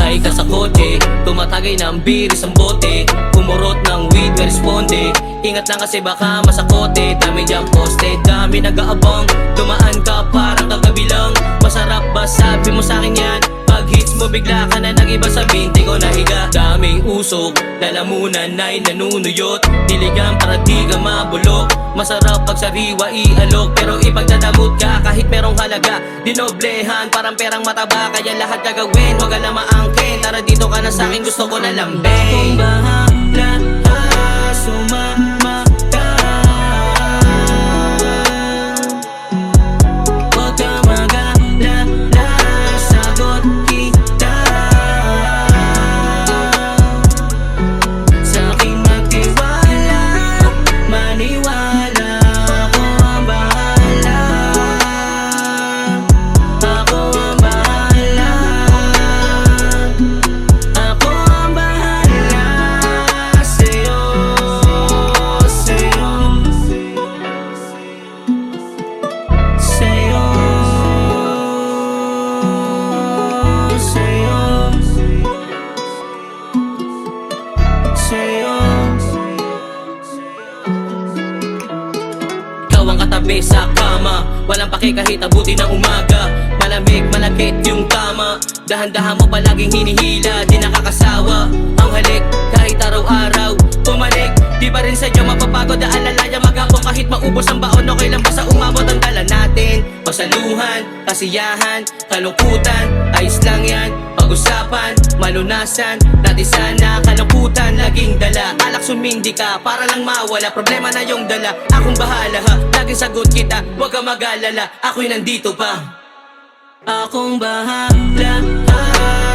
Sakay ka sa kotse, tumatagay ng biris ang bote, kumurot ng weed, may responde. Ingat lang kasi baka masakote, dami diyang poste, dami nag-aabang. Dumaan ka parang kagabilang, masarap ba sabi mo sa'kin yan? Pag hits mo bigla ka na nag-iba sa binti ko nahiga. Daming usok, lalamunan ay nanunuyot, diligan para di ka mabulok. Masarap pag sariwa ialok, pero ipagdadamot ka kahit merong halaga. Dinoblehan parang perang mataba, kaya lahat gagawin, wag ka na maangkin. Tara dito ka na sa'kin, gusto ko na lambing. Kung bahala ka, sumama ka, wag ka mag-alala, sagot kita. Sa'king magtiwala, maniwala, ako ang bahala. Ako ang bahala. Ako ang bahala sa'yo, sa'yo, sa'yo, sa'yo, sa'yo. Ikaw ang katabi sa kama, walang pake kahit abuti ng umaga. Malamig, malakit yung tama, dahan-dahan mo palaging hinihila, di nakakasawa ang halik kahit araw-araw. Pumalik, di ba rin sa'yo mapapagod na alalaya maghapon kahit maubos ang baon. Okay lang ba sa umabot ang dala natin? Pasaluhan, kasiyahan, kalungkutan, ayos lang yan. Pag-usapan, malunasan, dati sana kalungkutan laging dala. Alak sumindi ka para lang mawala, problema na yung dala. Akong bahala ha, laging sagot kita, wag ka mag-alala, ako'y nandito pa. Akong bahala ha,